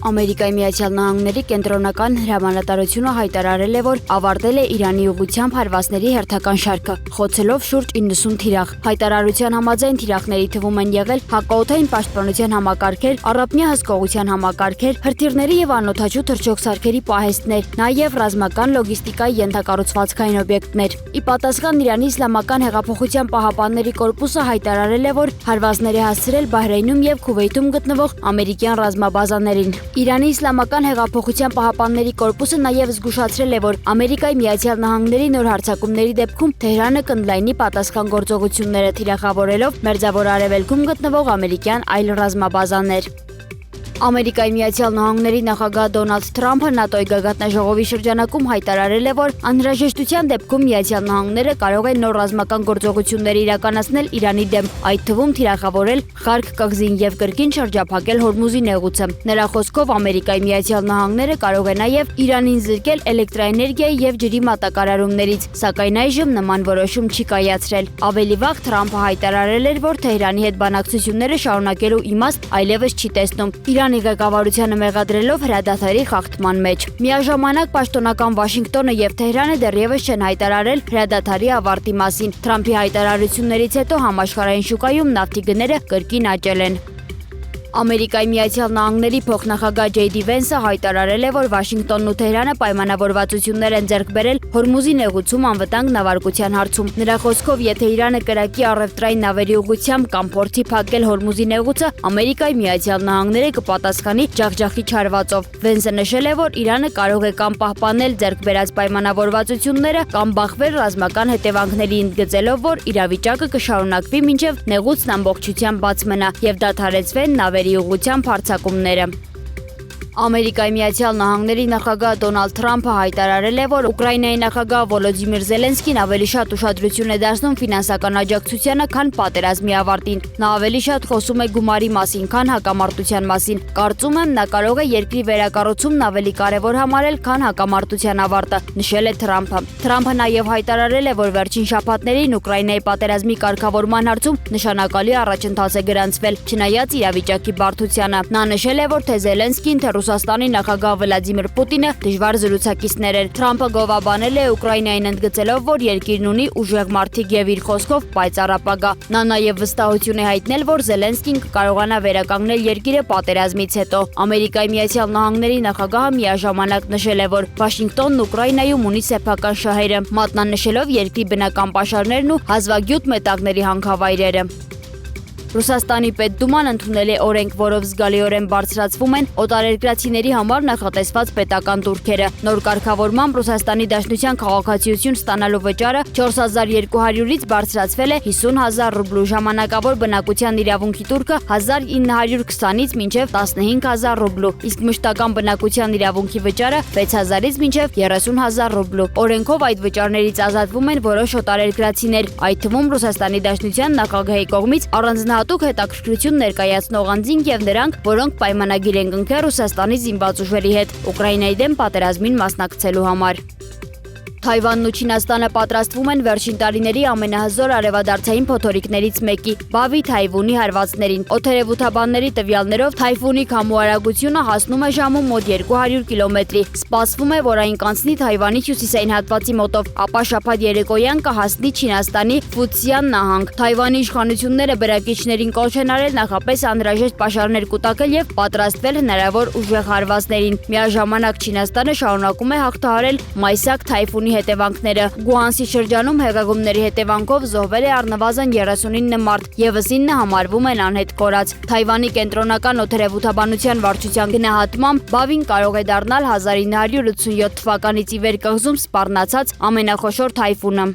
Ամերիկայի Միացյալ Նահանգների կենտրոնական հրամանատարությունը հայտարարել է, որ ավարտել է Իրանի ուղղությամբ հարվածների հերթական շարքը, խոցելով շուրջ 90 թիրախ։ Հայտարարության համաձայն թիրախների թվում են եղել հակաօդային պաշտպանության համակարգեր, առափնյա հսկողության համակարգեր, հրթիռների եւ անօդաչու թռչող պահեստներ, նաեւ ռազմական լոգիստիկայի ենթակառուցվածքային օբյեկտներ։ Ի պատասխան Իրանի Իսլամական հեղափոխության պահապանների կորպուսը հայտարարել է, որ հարվածներ է հասցրել Բահրեյնում եւ Քուվեյթում գտնվող ամերիկյան ռազմաբազաներին։ Իրանի Իսլամական հեղափոխության պահապանների կորպուսը նաև զգուշացրել է, որ Ամերիկայի Միացյալ Նահանգների նոր հարձակումների դեպքում Թեհրանը կընդլայնի պատասխան գործողությունները, թիրախավորելով Մերձավոր Արևելքում գտնվող ամերիկյան այլ ռազմաբազաներ։ Ամերիկայի Միացյալ Նահանգների նախագահ Դոնալդ Թրամփը ՆԱՏՕ-ի գագաթնաժողովի շրջանակում հայտարարել է, որ անհրաժեշտության դեպքում Միացյալ Նահանգները կարող են նոր ռազմական գործողություններ իրականացնել Իրանի դեմ, այդ թվում թիրախավորել Խարկ կղզին եւ կրկին շրջափակել Հորմուզի նեղուցը։ Նրա խոսքով Ամերիկայի Միացյալ Նահանգները կարող է նաեւ Իրանին զրկել էլեկտրաէներգիայի եւ ջրի մատակարարումներից, սակայն այժմ նման որոշում չի կայացրել։ Ավելի վաղ Թրամփը հայտարարել էր, որ Թեհրանի հետ բանակցությունները շարունակելու իմաստ այլևս չի տեսնում։ Իրանի ղեկավարությանը մեղադրելով հրադադարի խախտման մեջ։ Միաժամանակ պաշտոնական Վաշինգտոնը եւ Թեհրանը դեռևս չեն հայտարարել հրադադարի ավարտի մասին։ Թրամփի հայտարարություններից հետո համաշխարհային շուկայում նավթի գները կրկին աճել են։ Ամերիկայի Միացյալ Նահանգների փոխնախագահ Ջեյդի Վենսը հայտարարել է, որ Վաշինգտոնն ու Թեհրանը պայմանավորվածություններ են ձեռք բերել Հորմուզի նեղուցում անվտանգ նավարկության հարցում։ Նրա խոսքով, եթե Իրանը կրակի առևտրային նավերի ուղղությամբ կամ փորձի փակել Հորմուզի նեղուցը, Ամերիկայի Միացյալ Նահանգները կպատասխանի ջախջախիչ հարվածով։ Վենսը նշել է, որ Իրանը կարող է կամ պահպանել ձեռք բերած պայմանավորվածությունները, կամ բախվել ռազմական հետևանքների, ընդգծելով, որ իրավիճակը կշարունակվի մինչև նեղուցն ամբողջությամբ բաց մնա եւ դադարեցվեն նավերի ուղղությամբ հարձակումները։ Ամերիկայի Միացյալ Նահանգների նախագահ Դոնալդ Թրամփը հայտարարել է, որ Ուկրաինայի նախագահ Վոլոդիմիր Զելենսկին ավելի շատ ուշադրություն է դարձնում ֆինանսական աջակցությանը, քան պատերազմի ավարտին։ Նա ավելի շատ խոսում է գումարի մասին, քան հակամարտության մասին։ Կարծում եմ, նա կարող է երկրի վերակառուցումն ավելի կարևոր համարել, քան հակամարտության ավարտը, նշել է Թրամփը։ Թրամփը նաև հայտարարել է, որ վերջին շաբաթներին Ուկրաինայի պատերազմի կարգավորման հարցում նշանակալի առաջընթաց է գրանցվել, չնայած իրավիճակի բարդությանը։ Նա նշել է, որ թե Զելենսկին, թե Ռուսաստանի նախագահ Վլադիմիր Պուտինը դժվար զրուցակիցներ են։ Թրամփը գովաբանել է Ուկրաինային, ընդգծելով, որ երկիրն ունի ուժեղ մարդիկ եւ իր խոսքով պայծառ ապագա։ Նա նաեւ վստահություն է հայտնել, որ Զելենսկին կկարողանա վերականգնել երկիրը պատերազմից հետո։ Ամերիկայի Միացյալ Նահանգների նախագահը միաժամանակ նշել է, որ Վաշինգտոնն Ուկրաինայում ունի սեփական շահերը, մատնանշելով երկրի բնական պաշարներն ու հազվագյուտ մետաղների հանքավայրերը։ Ռուսաստանի Պետդուման ընդունել է օրենք, որով զգալիորեն բարձրացվում են օտարերկրացիների համար նախատեսված պետական տուրքերը։ Նոր կարգավորմամբ Ռուսաստանի Դաշնության քաղաքացիություն ստանալու վճարը 4200-ից բարձրացվել է 50,000 ռուբլու, ժամանակավոր բնակության իրավունքի տուրքը 1920-ից մինչև 15,000 ռուբլու, իսկ մշտական բնակության իրավունքի վճարը 6,000-ից մինչև 30,000 ռուբլու։ Օրենքով այդ վճարներից ազատվում են որոշ օտարերկրացիներ, այդ թվում Ռուսաստանի Դաշնության նախագահի կողմից առանձնահատուկ հետաքրքրություն ներկայացնող անձինք եւ նրանք, որոնք պայմանագիր են կնքել Ռուսաստանի զինված ուժերի հետ Ուկրաինայի դեմ պատերազմին մասնակցելու համար։ Թայվանն ու Չինաստանը պատրաստվում են վերջին տարիների ամենահզոր արևադարձային փոթորիկներից մեկի՝ Բավի թայֆունի հարվածներին։ Օդերևութաբանների տվյալներով թայֆունի քամու արագությունը հասնում է ժամում մոտ 200 կիլոմետրի։ Սպասվում է, որ այն կանցնի Թայվանի հյուսիսային հատվածի մոտով, ապա շաբաթ երեկոյան կհասնի Չինաստանի Ֆուցյան նահանգ։ Թայվանի իշխանությունները բնակիչներին կոչ են արել նախապես անհրաժեշտ պաշարներ կուտակել եւ պատրաստվել հնարավոր ուժեղ հարվածներին։ Միաժամանակ Չինաստանը շարունակում է հաղթահարել Մայսակ թայֆունի հետևանքները։ Գուանսի շրջանում հեղեղումների հետևանքով զոհվել է առնվազն 39 մարդ, ևս 9 համարվում են անհետ կորած։ Թայվանի կենտրոնական օդերևութաբանության վարչության գնահատմամբ Բավին կարող է դառնալ 1987 թվականից ի վեր կղզում սպառնացած ամենախոշոր թայֆունը։